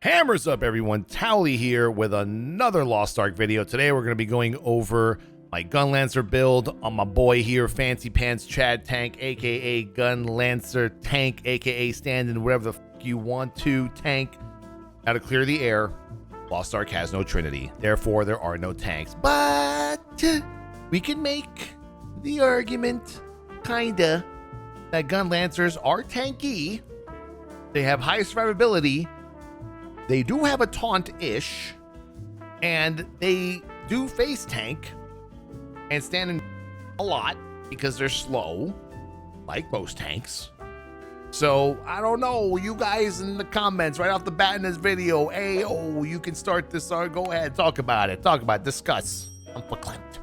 Hammers up, everyone. Towelliee here with another Lost Ark video. Today we're going to be going over my Gunlancer build on my boy here, Fancy Pants Chad Tank, aka Gunlancer Tank, aka stand-in whatever the fuck you want to tank. Now to clear the air, Lost Ark has no Trinity, therefore there are no tanks. But we can make the argument, kinda, that Gunlancers are tanky. They have high survivability. They do have a taunt-ish, and they do face tank and stand in a lot because they're slow, like most tanks. So, I don't know, you guys in the comments right off the bat in this video, hey, oh, you can start this, or go ahead, talk about it, discuss. I'm verklempt.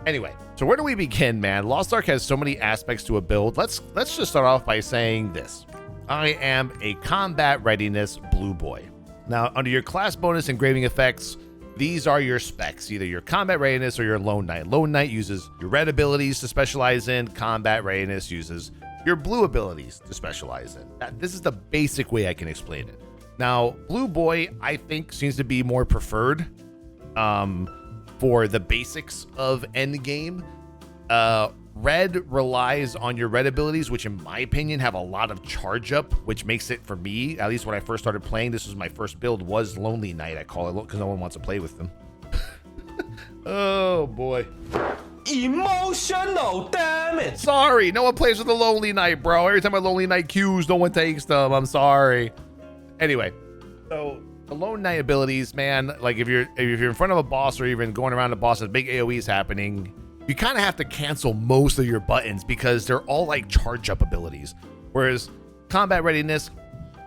Anyway, so where do we begin, man? Lost Ark has so many aspects to a build. Let's just start off by saying this. I am a combat readiness blue boy. Now, under your class bonus engraving effects, these are your specs, either your combat readiness or your lone knight. Lone knight uses your red abilities to specialize in. Combat readiness uses your blue abilities to specialize in. This is the basic way I can explain it. Now, blue boy, I think, seems to be more preferred for the basics of endgame. Red relies on your red abilities, which in my opinion have a lot of charge up, which makes it, for me, at least when I first started playing, this was my first build, was Lonely Knight, I call it, because no one wants to play with them. Oh boy. Emotional damage. Sorry, no one plays with the Lonely Knight, bro. Every time I Lonely Knight queues, no one takes them. I'm sorry. Anyway, so the Lone Knight abilities, man, like if you're in front of a boss or even going around a boss with big AoEs happening, you kind of have to cancel most of your buttons because they're all like charge up abilities. Whereas combat readiness,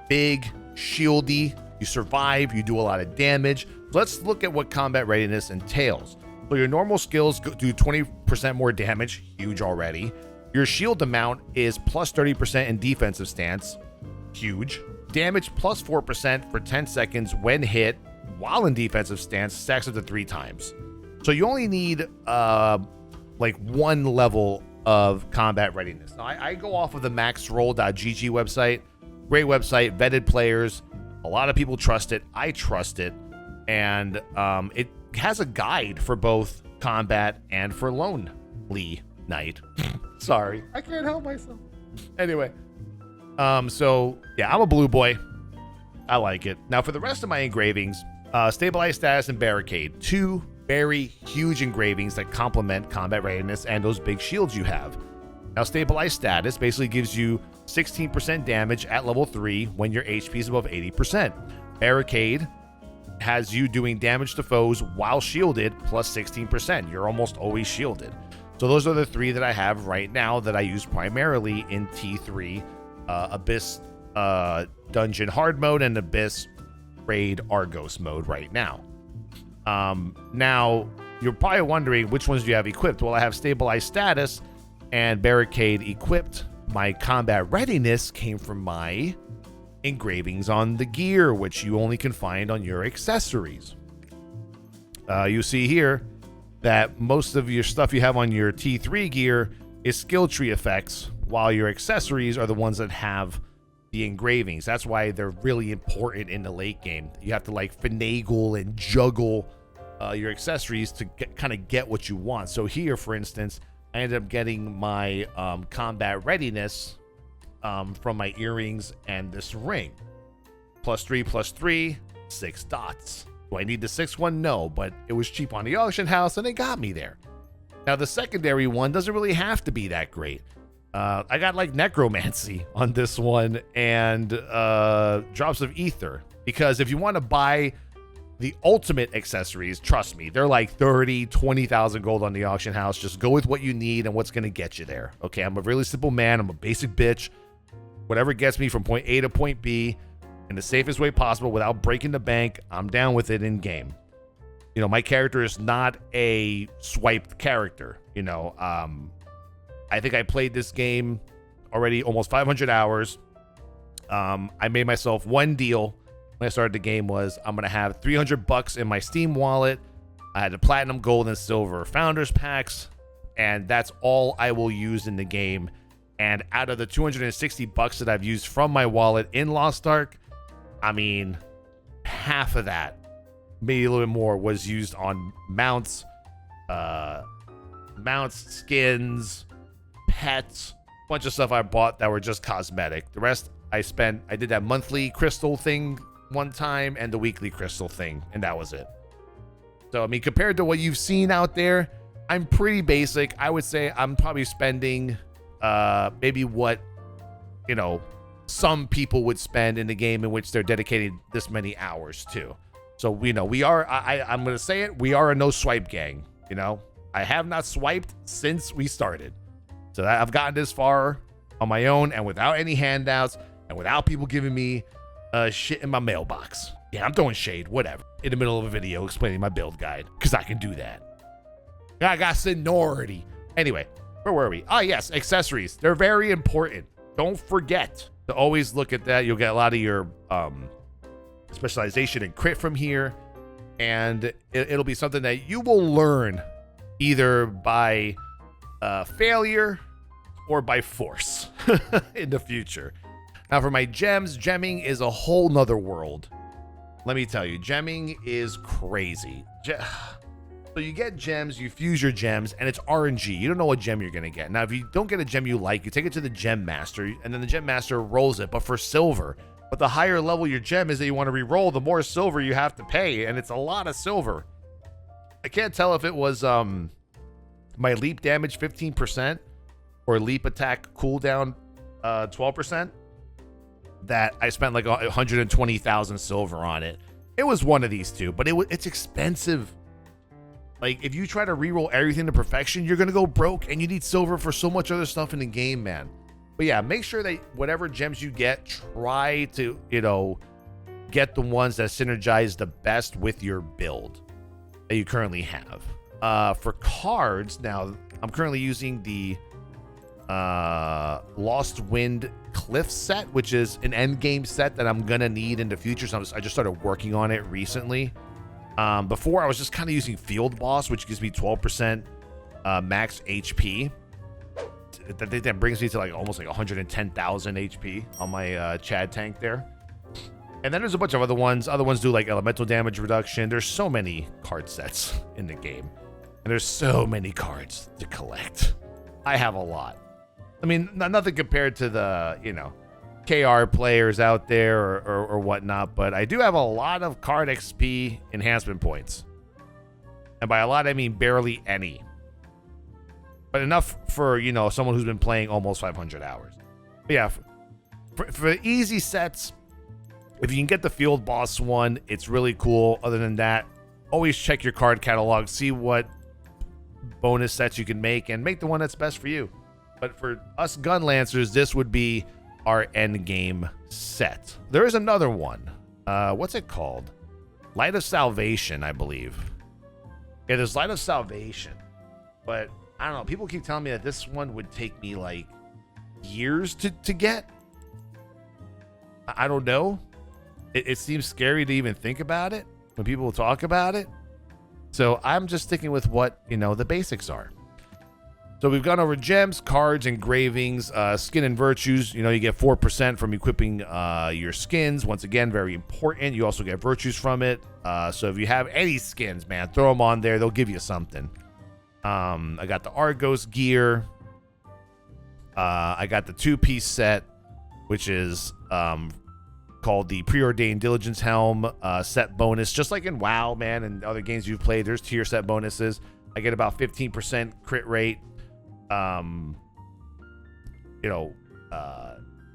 big, shieldy, you survive, you do a lot of damage. Let's look at what combat readiness entails. So your normal skills do 20% more damage, huge already. Your shield amount is plus 30% in defensive stance, huge. Damage plus 4% for 10 seconds when hit while in defensive stance, stacks up to 3 times. So you only need like one level of combat readiness. Now, I go off of the maxroll.gg website. Great website, vetted players. A lot of people trust it. I trust it. And it has a guide for both combat and for Lonely Knight. Sorry, I can't help myself. Anyway, so yeah, I'm a blue boy. I like it. Now for the rest of my engravings, stabilize status and barricade, 2 very huge engravings that complement combat readiness and those big shields you have. Now, stabilized status basically gives you 16% damage at level 3 when your HP is above 80%. Barricade has you doing damage to foes while shielded plus 16%. You're almost always shielded. So those are the 3 that I have right now that I use primarily in T3, Abyss Dungeon Hard Mode and Abyss Raid Argos mode right now. Now, you're probably wondering which ones do you have equipped? Well, I have stabilized status and barricade equipped. My combat readiness came from my engravings on the gear, which you only can find on your accessories. You see here that most of your stuff you have on your T3 gear is skill tree effects, while your accessories are the ones that have the engravings. That's why they're really important in the late game. You have to like finagle and juggle your accessories to kind of get what you want. So here, for instance, I ended up getting my combat readiness from my earrings and this ring. +3/+3, 6 dots. Do I need the 6th one? No, but it was cheap on the auction house and it got me there. Now the secondary one doesn't really have to be that great. I got like necromancy on this one and drops of ether, because if you want to buy the ultimate accessories, trust me, they're like 30, 20,000 gold on the auction house. Just go with what you need and what's going to get you there. Okay, I'm a really simple man. I'm a basic bitch. Whatever gets me from point A to point B in the safest way possible without breaking the bank, I'm down with it in game. You know, my character is not a swiped character. You know, I think I played this game already almost 500 hours. I made myself one deal when I started the game was I'm going to have $300 in my Steam wallet. I had the platinum, gold, and silver founders packs, and that's all I will use in the game. And out of the $260 that I've used from my wallet in Lost Ark, I mean, half of that, maybe a little bit more, was used on mounts, skins, pets, bunch of stuff I bought that were just cosmetic. The rest I did that monthly crystal thing one time and the weekly crystal thing, and that was it. So, I mean, compared to what you've seen out there, I'm pretty basic. I would say I'm probably spending maybe what, you know, some people would spend in the game in which they're dedicated this many hours to. So, you know, I'm going to say it, we are a no swipe gang, you know. I have not swiped since we started. So I've gotten this far on my own and without any handouts and without people giving me shit in my mailbox. Yeah, I'm throwing shade, whatever, in the middle of a video explaining my build guide, because I can do that. I got seniority. Anyway, where were we? Ah, yes, accessories. They're very important. Don't forget to always look at that. You'll get a lot of your specialization and crit from here, and it'll be something that you will learn either by failure or by force in the future. Now, for my gems, gemming is a whole nother world. Let me tell you, gemming is crazy. So you get gems, you fuse your gems, and it's RNG. You don't know what gem you're going to get. Now, if you don't get a gem you like, you take it to the gem master, and then the gem master rolls it, but for silver. But the higher level your gem is that you want to re-roll, the more silver you have to pay, and it's a lot of silver. I can't tell if it was my leap damage 15% or leap attack cooldown 12%. That I spent like 120,000 silver on it. It was one of these two, but it's expensive. Like, if you try to reroll everything to perfection, you're gonna go broke, and you need silver for so much other stuff in the game, man. But yeah, make sure that whatever gems you get, try to, you know, get the ones that synergize the best with your build that you currently have. For cards, now I'm currently using the Lost Wind Cliff set, which is an end game set that I'm gonna need in the future. So I just started working on it recently. Before I was just kind of using Field Boss, which gives me 12% max HP. I think that brings me to like almost like 110,000 HP on my Chad tank there. And then there's a bunch of other ones. Other ones do like elemental damage reduction. There's so many card sets in the game, and there's so many cards to collect. I have a lot. I mean, nothing compared to the, you know, KR players out there or whatnot, but I do have a lot of card XP enhancement points. And by a lot, I mean barely any. But enough for, you know, someone who's been playing almost 500 hours. But yeah, for easy sets, if you can get the Field Boss one, it's really cool. Other than that, always check your card catalog, see what bonus sets you can make, and make the one that's best for you. But for us Gunlancers, this would be our end game set. There is another one. What's it called? Light of Salvation, I believe. Yeah, there's Light of Salvation. But I don't know. People keep telling me that this one would take me like years to get. I don't know. It seems scary to even think about it when people talk about it. So I'm just sticking with what, you know, the basics are. So we've gone over gems, cards, engravings, skin and virtues. You know, you get 4% from equipping your skins. Once again, very important. You also get virtues from it. So if you have any skins, man, throw them on there. They'll give you something. I got the Argos gear. I got the 2-piece set, which is called the Preordained Diligence Helm set bonus. Just like in WoW, man, and other games you've played, there's tier set bonuses. I get about 15% crit rate. You know,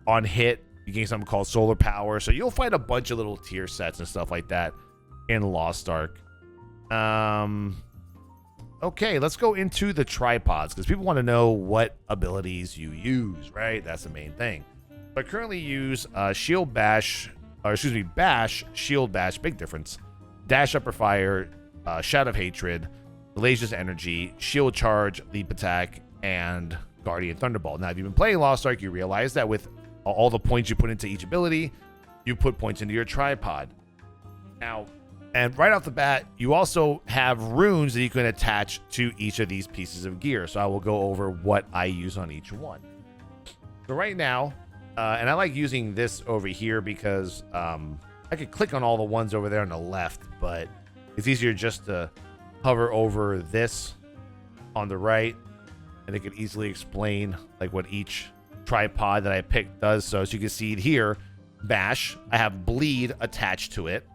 on hit, you gain something called solar power. So you'll find a bunch of little tier sets and stuff like that in Lost Ark. Okay, let's go into the tripods, because people want to know what abilities you use, right? That's the main thing. I currently use Shield Bash, or excuse me, Bash, Shield Bash, big difference. Dash Upper Fire, Shout of Hatred, Malaysia's Energy, Shield Charge, Leap Attack, and Guardian Thunderbolt. Now, if you've been playing Lost Ark, you realize that with all the points you put into each ability, you put points into your tripod. Now, and right off the bat, you also have runes that you can attach to each of these pieces of gear. So I will go over what I use on each one. So right now, and I like using this over here because I could click on all the ones over there on the left, but it's easier just to hover over this on the right, and it could easily explain like what each tripod that I picked does. So as you can see it here, bash, I have bleed attached to it,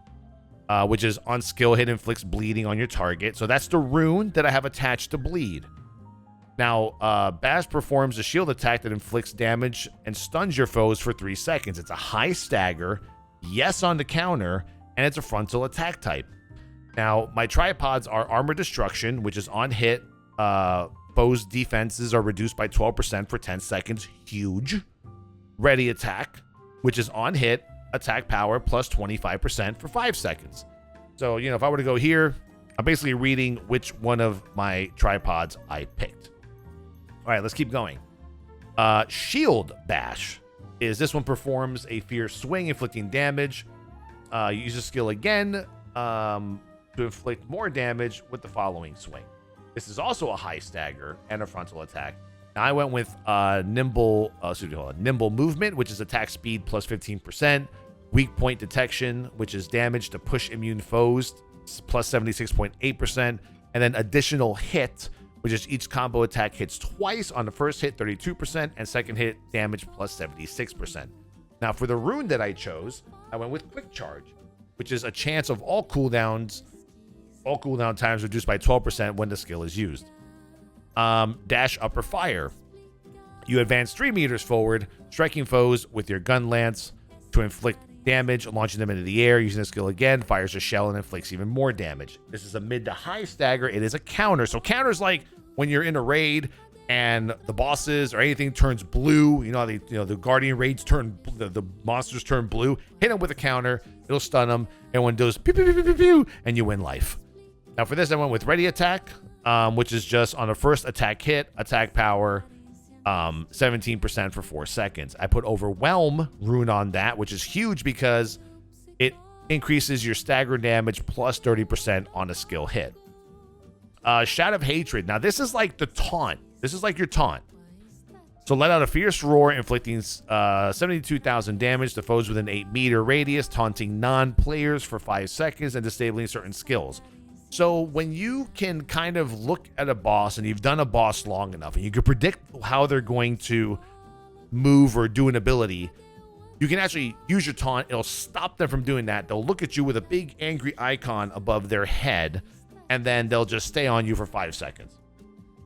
which is on skill hit inflicts bleeding on your target. So that's the rune that I have attached to bleed. Now, bash performs a shield attack that inflicts damage and stuns your foes for 3 seconds. It's a high stagger, yes on the counter, and it's a frontal attack type. Now, my tripods are armor destruction, which is on hit. Foes' defenses are reduced by 12% for 10 seconds. Huge. Ready attack, which is on hit, attack power plus 25% for 5 seconds. So, you know, if I were to go here, I'm basically reading which one of my tripods I picked. All right, let's keep going. Shield bash is this one performs a fierce swing, inflicting damage. You use a skill again to inflict more damage with the following swing. This is also a high stagger and a frontal attack. Now I went with nimble movement, which is attack speed plus 15%. Weak point detection, which is damage to push immune foes, plus 76.8%. And then additional hit, which is each combo attack hits twice. On the first hit, 32%, and second hit, damage plus 76%. Now, for the rune that I chose, I went with Quick Charge, which is a chance of all cooldown times reduced by 12% when the skill is used. Dash Upper Fire. You advance 3 meters forward, striking foes with your gun lance to inflict damage, launching them into the air. Using the skill again, fires a shell and inflicts even more damage. This is a mid to high stagger. It is a counter. So counters like when you're in a raid and the bosses or anything turns blue. You know, the guardian raids turn, the monsters turn blue. Hit them with a counter. It'll stun them. And when it does pew, pew, pew, pew, pew, pew, and you win life. Now for this, I went with ready attack, which is just on the first attack hit, attack power, 17% for 4 seconds. I put overwhelm rune on that, which is huge because it increases your stagger damage plus 30% on a skill hit. Shout of Hatred. Now this is like the taunt. This is like your taunt. So let out a fierce roar, inflicting 72,000 damage to foes within 8-meter radius, taunting non-players for 5 seconds and disabling certain skills. So when you can kind of look at a boss and you've done a boss long enough and you can predict how they're going to move or do an ability, you can actually use your taunt. It'll stop them from doing that. They'll look at you with a big angry icon above their head, and then they'll just stay on you for 5 seconds.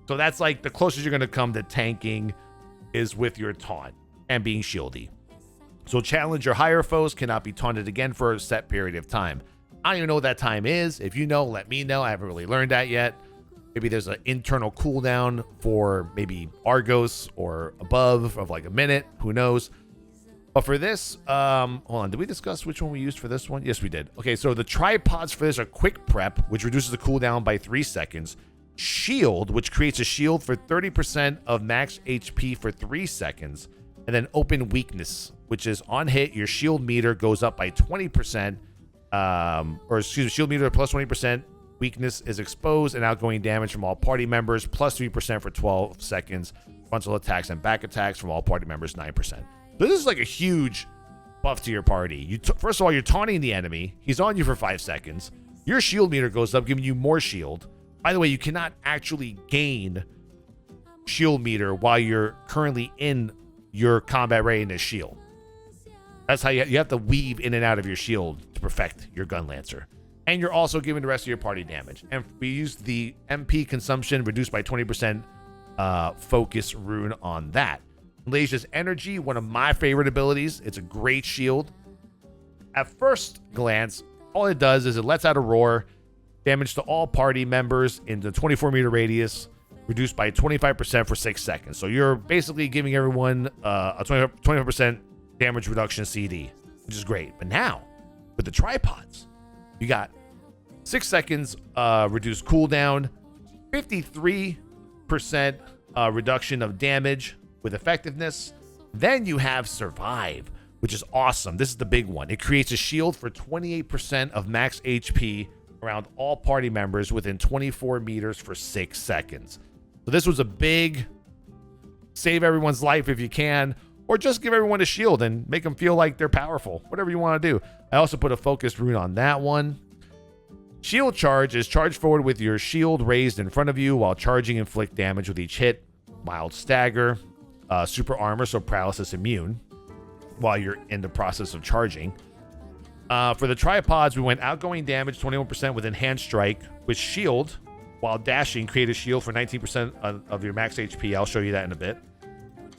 So that's like the closest you're going to come to tanking is with your taunt and being shieldy. So challenge or higher foes cannot be taunted again for a set period of time. I don't even know what that time is. If you know, let me know. I haven't really learned that yet. Maybe there's an internal cooldown for maybe Argos or above of like a minute. Who knows? But for this, hold on. Did we discuss which one we used for this one? Yes, we did. Okay, so the tripods for this are quick prep, which reduces the cooldown by 3 seconds. Shield, which creates a shield for 30% of max HP for 3 seconds. And then open weakness, which is on hit, your shield meter goes up by 20%. Shield meter plus 20%. Weakness is exposed and outgoing damage from all party members plus 3% for 12 seconds. Frontal attacks and back attacks from all party members 9%. So this is like a huge buff to your party. First of all, you're taunting the enemy. He's on you for 5 seconds. Your shield meter goes up, giving you more shield. By the way, you cannot actually gain shield meter while you're currently in your combat readiness shield. That's how you have to weave in and out of your shield to perfect your Gunlancer. And you're also giving the rest of your party damage. And we used the MP consumption reduced by 20% focus rune on that. Malaysia's Energy, one of my favorite abilities. It's a great shield. At first glance, all it does is it lets out a roar, damage to all party members in the 24-meter radius, reduced by 25% for 6 seconds. So you're basically giving everyone a 25% damage reduction CD, which is great. But now, with the tripods, you got 6 seconds reduced cooldown, 53% reduction of damage with effectiveness. Then you have Survive, which is awesome. This is the big one. It creates a shield for 28% of max HP around all party members within 24 meters for 6 seconds. So this was a big save everyone's life if you can, or just give everyone a shield and make them feel like they're powerful. Whatever you want to do. I also put a focused rune on that one. Shield charge is charge forward with your shield raised in front of you while charging, inflict damage with each hit. Mild stagger. Super armor, so paralysis immune while you're in the process of charging. For the tripods, we went outgoing damage 21% with enhanced strike with shield while dashing. Create a shield for 19% of your max HP. I'll show you that in a bit.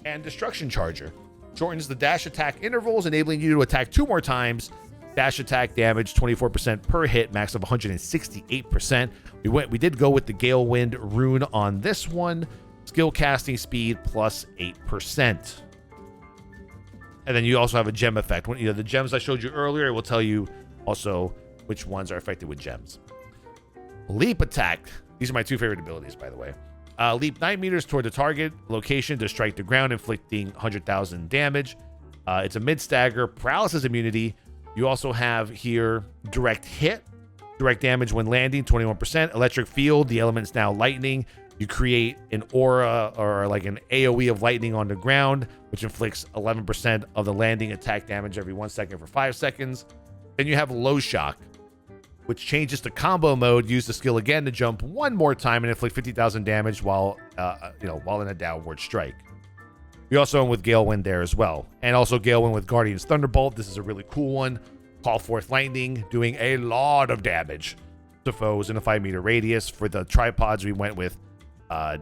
And destruction charger shortens the dash attack intervals, enabling you to attack 2 more times. Dash attack damage 24% per hit, max of 168%. We did go with the Gale Wind rune on this one. Skill casting speed plus 8%. And then you also have a gem effect. The gems I showed you earlier, it will tell you also which ones are affected with gems. Leap attack. These are my 2 favorite abilities, by the way. Leap 9 meters toward the target location to strike the ground, inflicting 100,000 damage. It's a mid-stagger, paralysis immunity. You also have here direct hit, direct damage when landing, 21%. Electric field, the element's now lightning. You create an aura or like an AoE of lightning on the ground, which inflicts 11% of the landing attack damage every 1 second for 5 seconds. Then you have low shock, which changes to combo mode. Use the skill again to jump 1 more time and inflict 50,000 damage while in a downward strike. You also went with Gale Wind there as well. And also Gale Wind with Guardian's Thunderbolt. This is a really cool one. Call forth lightning, doing a lot of damage to foes in a 5-meter radius. For the tripods, we went with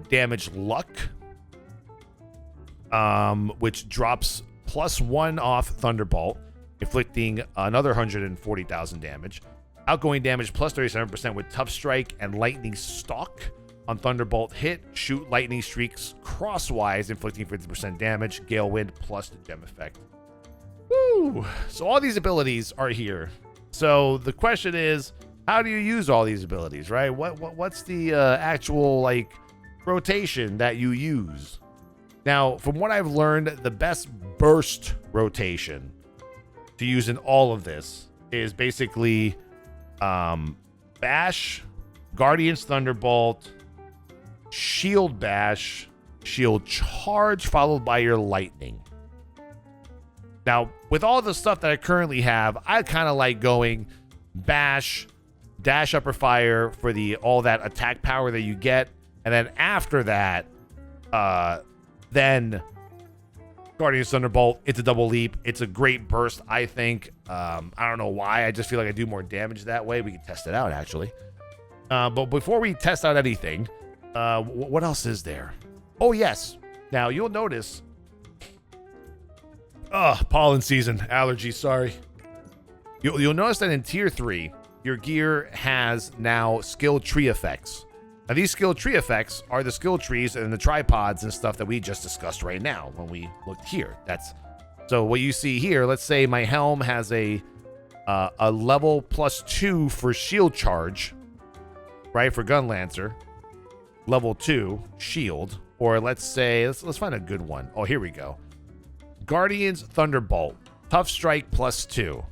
damage luck, which drops +1 off Thunderbolt, inflicting another 140,000 damage. Outgoing damage plus 37% with Tough Strike and Lightning Stalk. On Thunderbolt hit, shoot lightning streaks crosswise, inflicting 50% damage. Gale Wind plus the gem effect. Woo! So all these abilities are here. So the question is, how do you use all these abilities, right? What's the actual rotation that you use? Now, from what I've learned, the best burst rotation to use in all of this is basically Bash, Guardian's Thunderbolt, Shield Bash, Shield Charge, followed by your Lightning. Now, with all the stuff that I currently have, I kind of like going Bash, Dash Upper Fire for all that attack power that you get, and then after that, then Guardian's Thunderbolt. It's a double leap. It's a great burst, I think. I don't know why. I just feel like I do more damage that way. We can test it out, actually. But before we test out anything, what else is there? Oh, yes. Now, you'll notice... pollen season. Allergies, sorry. You'll notice that in Tier 3, your gear has now skill tree effects. Now, these skill tree effects are the skill trees and the tripods and stuff that we just discussed right now when we looked here. So what you see here, let's say my helm has a level +2 for shield charge, right, for Gunlancer. Level 2 shield, or let's say, let's find a good one. Oh, here we go. Guardian's Thunderbolt, Tough Strike +2.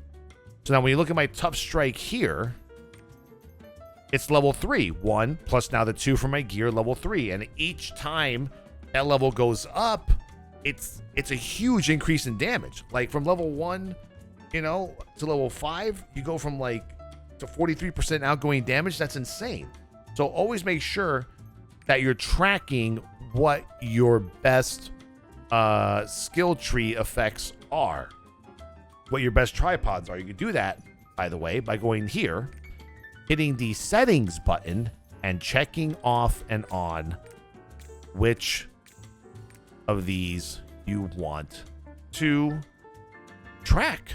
So now when you look at my Tough Strike here, it's level 3, 1 plus now the 2 for my gear, level 3. And each time that level goes up, it's a huge increase in damage. Like from level 1, to level 5, you go from to 43% outgoing damage. That's insane. So always make sure that you're tracking what your best skill tree effects are, what your best tripods are. You can do that, by the way, by going here, hitting the settings button and checking off and on which of these you want to track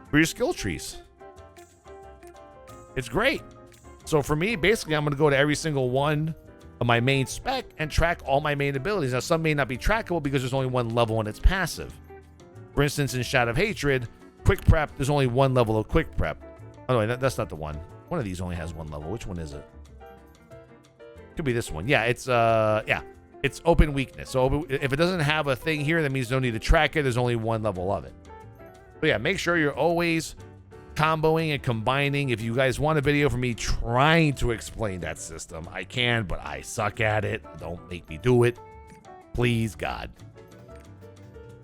for your skill trees. It's great. So for me, basically, I'm going to go to every single one of my main spec and track all my main abilities. Now, some may not be trackable because there's only one level in its passive. For instance, in Shout of Hatred, Quick Prep, there's only one level of Quick Prep. Oh, no, that's not the one. One of these only has one level. Which one is it? Could be this one. Yeah, it's Open Weakness. So if it doesn't have a thing here, that means no need to track it. There's only one level of it. But yeah, make sure you're always comboing and combining. If you guys want a video from me trying to explain that system, I can, but I suck at it. Don't make me do it. Please, God.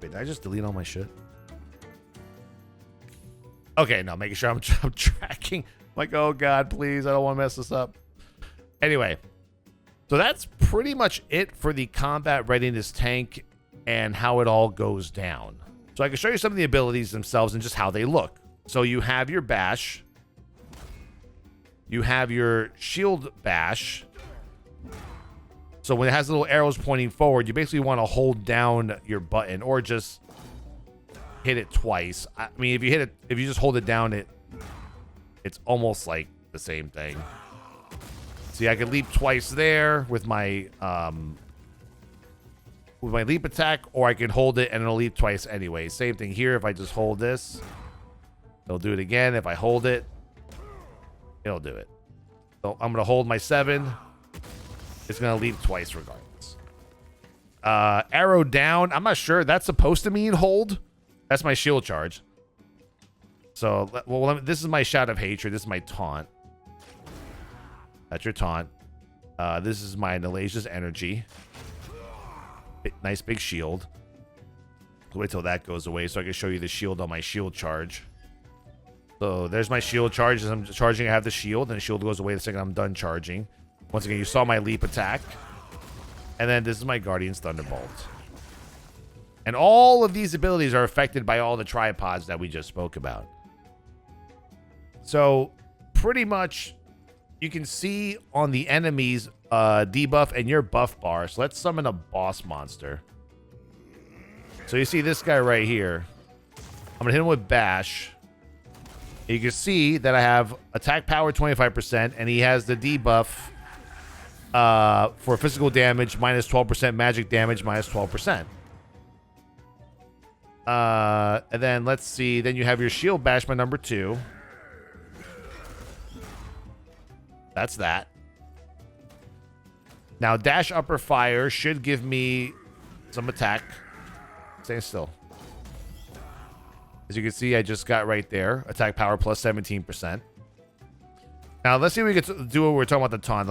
Wait, did I just delete all my shit? Okay, no, making sure I'm tracking. Like, oh God, please, I don't want to mess this up. Anyway, so that's pretty much it for the combat readiness tank and how it all goes down. So I can show you some of the abilities themselves and just how they look. So you have your bash. You have your shield bash. So when it has little arrows pointing forward, you basically want to hold down your button or just hit it twice. I mean, if you just hold it down, it's almost like the same thing. See, I can leap twice there with my leap attack, or I can hold it and it'll leap twice anyway. Same thing here. If I just hold this, it'll do it again. If I hold it, it'll do it. So I'm gonna hold my 7. It's gonna leap twice regardless. Arrow down. I'm not sure. That's supposed to mean hold. That's my shield charge. So, well, this is my shout of hatred. This is my taunt. That's your taunt. This is my Nalasia's energy. Nice big shield. Wait till that goes away so I can show you the shield on my shield charge. So there's my shield charge. As I'm charging, I have the shield, and the shield goes away the second I'm done charging. Once again, you saw my leap attack. And then this is my Guardian's Thunderbolt. And all of these abilities are affected by all the tripods that we just spoke about. So pretty much you can see on the enemy's debuff and your buff bar. So let's summon a boss monster. So you see this guy right here. I'm going to hit him with bash. You can see that I have attack power 25%, and he has the debuff for physical damage minus 12%, magic damage minus 12%. And then let's see. Then you have your shield bash by number 2. That's that. Now dash upper fire should give me some attack. Stay still. As you can see, I just got right there. Attack power plus 17%. Now let's see if we can do what we're talking about the taunt.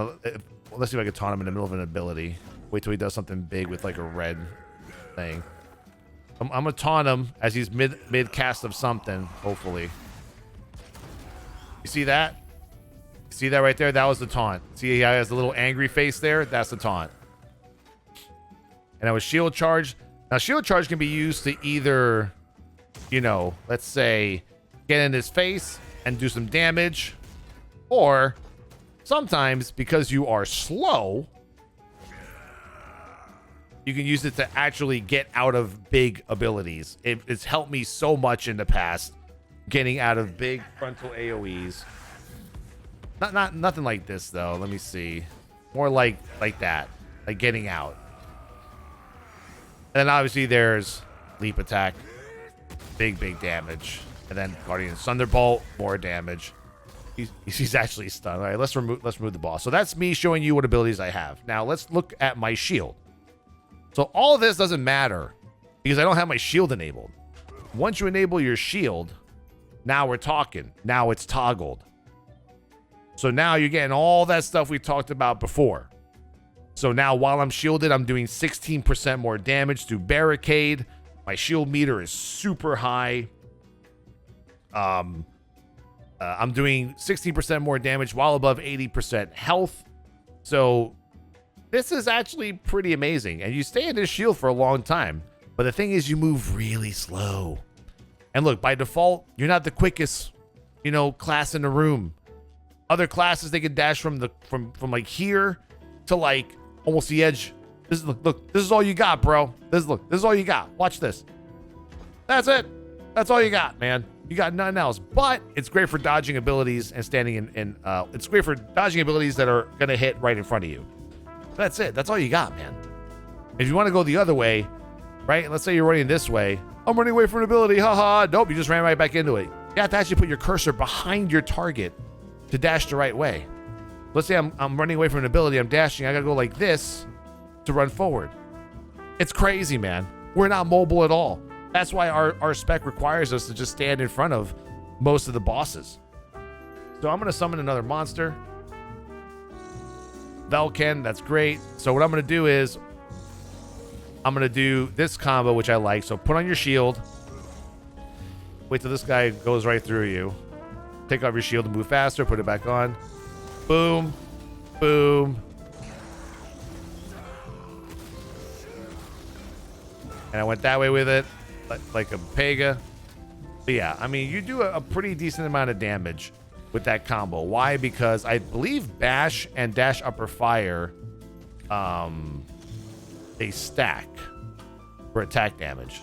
Let's see if I can taunt him in the middle of an ability. Wait till he does something big with like a red thing. I'm gonna taunt him as he's mid cast of something, hopefully. You see that? See that right there? That was the taunt. See he has a little angry face there? That's the taunt. And I was shield charge. Now shield charge can be used to either, you know, let's say get in his face and do some damage, or sometimes because you are slow, you can use it to actually get out of big abilities. It's helped me so much in the past, getting out of big frontal AoEs. Nothing like this though. Let me see. More like that, like getting out. And then obviously there's leap attack, big damage, and then Guardian's Thunderbolt, more damage. He's actually stunned. All right, let's remove the boss. So that's me showing you what abilities I have. Now let's look at my shield. So all of this doesn't matter because I don't have my shield enabled. Once you enable your shield, now we're talking. Now it's toggled. So now you're getting all that stuff we talked about before. So now while I'm shielded, I'm doing 16% more damage through barricade. My shield meter is super high. I'm doing 16% more damage while above 80% health. So this is actually pretty amazing. And you stay in this shield for a long time. But the thing is, you move really slow. And look, by default, you're not the quickest, you know, class in the room. Other classes, they can dash from like here to like almost the edge. This is look, this is all you got, bro. This is all you got. Watch this. That's it. That's all you got, man. You got nothing else. But it's great for dodging abilities and standing in it's great for dodging abilities that are gonna hit right in front of you. That's it. That's all you got, man. If you want to go the other way, right? Let's say you're running this way. I'm running away from an ability. Haha. Nope, you just ran right back into it. You have to actually put your cursor behind your target to dash the right way. Let's say I'm running away from an ability. I'm dashing. I gotta go like this to run forward. It's crazy, man. We're not mobile at all. That's why our spec requires us to just stand in front of most of the bosses. So I'm gonna summon another monster. Velken, that's great. So what I'm gonna do is I'm gonna do this combo, which I like. So put on your shield. Wait till this guy goes right through you. Take off your shield and move faster. Put it back on. Boom. Boom. And I went that way with it, like a Pega. But yeah, I mean, you do a pretty decent amount of damage with that combo. Why? Because I believe Bash and Dash Upper Fire, they stack for attack damage.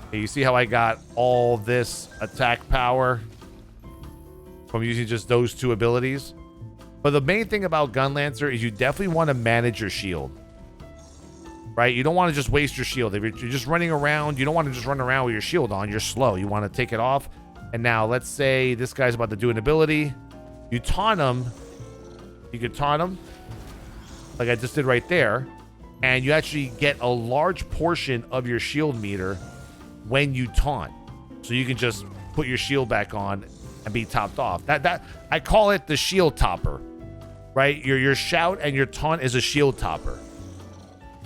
Okay, you see how I got all this attack power from using just those two abilities? But the main thing about Gunlancer is you definitely want to manage your shield. Right? You don't want to just waste your shield. If you're just running around, you don't want to just run around with your shield on. You're slow. You want to take it off. And now let's say this guy's about to do an ability. You taunt him. You could taunt him like I just did right there. And you actually get a large portion of your shield meter when you taunt. So you can just put your shield back on and be topped off. That I call it the shield topper. Right? Your shout and your taunt is a shield topper.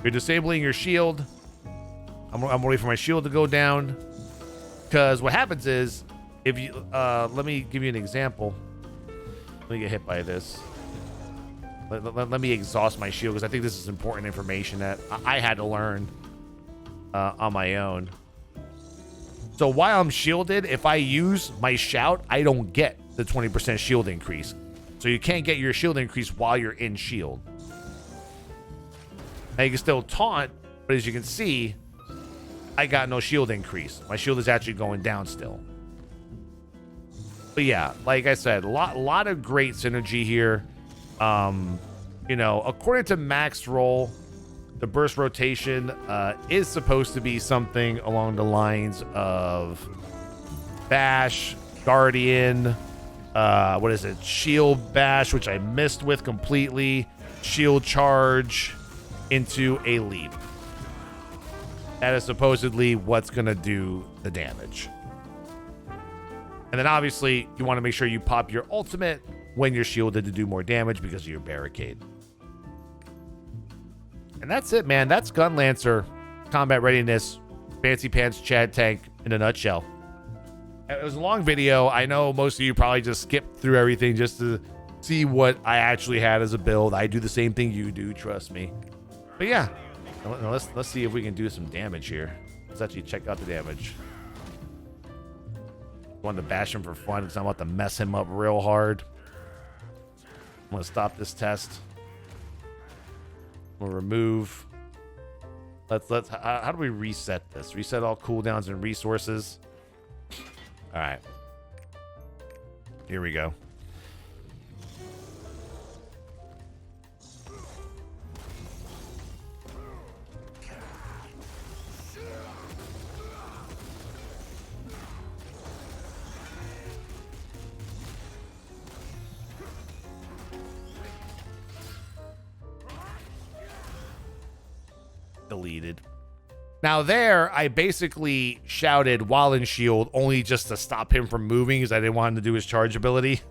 You're disabling your shield. I'm waiting for my shield to go down. Because what happens is, if you, let me give you an example. Let me get hit by this. Let me exhaust my shield, because I think this is important information that I had to learn on my own. So while I'm shielded, if I use my shout, I don't get the 20% shield increase. So you can't get your shield increase while you're in shield. Now you can still taunt, but as you can see, I got no shield increase. My shield is actually going down still. But yeah, like I said, a lot of great synergy here. You know, according to Max Roll, the burst rotation is supposed to be something along the lines of Bash, Guardian, what is it? Shield Bash, which I missed with completely. Shield Charge into a leap. That is supposedly what's going to do the damage. And then obviously you want to make sure you pop your ultimate when you're shielded to do more damage because of your barricade. And that's it, man. That's Gunlancer combat readiness, fancy pants Chad tank in a nutshell. It was a long video. I know most of you probably just skipped through everything just to see what I actually had as a build. I do the same thing you do, trust me. But yeah, let's see if we can do some damage here. Let's actually check out the damage. I wanted to bash him for fun because I'm about to mess him up real hard. I'm gonna stop this test. We'll remove. Let's. How do we reset this? Reset all cooldowns and resources. All right. Here we go. Deleted. Now there, I basically shouted while in shield only just to stop him from moving because I didn't want him to do his charge ability.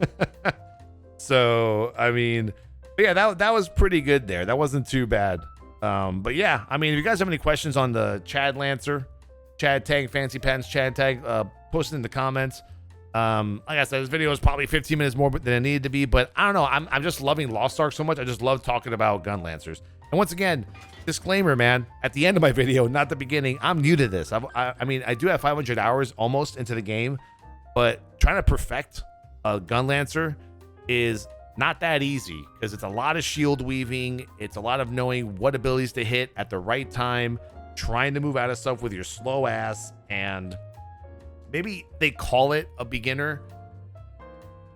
So, I mean, yeah, that was pretty good there. That wasn't too bad. But yeah, I mean, if you guys have any questions on the Chad Lancer, Chad Tank, Fancy Pants, Chad Tank, post it in the comments. Like I said, this video is probably 15 minutes more than it needed to be, but I don't know. I'm just loving Lost Ark so much. I just love talking about Gunlancers. And once again, disclaimer, man, at the end of my video, not the beginning, I'm new to this. I mean, I do have 500 hours almost into the game, but trying to perfect a Gunlancer is not that easy because it's a lot of shield weaving. It's a lot of knowing what abilities to hit at the right time, trying to move out of stuff with your slow ass, and maybe they call it a beginner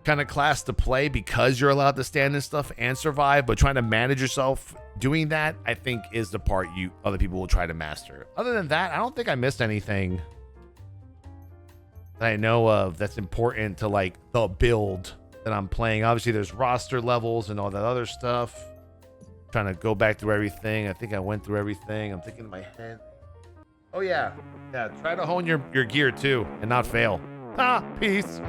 kind of class to play because you're allowed to stand and stuff and survive, but trying to manage yourself doing that, I think, is the part other people will try to master. Other than that, I don't think I missed anything that I know of that's important to like the build that I'm playing. Obviously, there's roster levels and all that other stuff. Trying to go back through everything. I think I went through everything. I'm thinking in my head. Oh yeah, try to hone your gear too and not fail. Peace.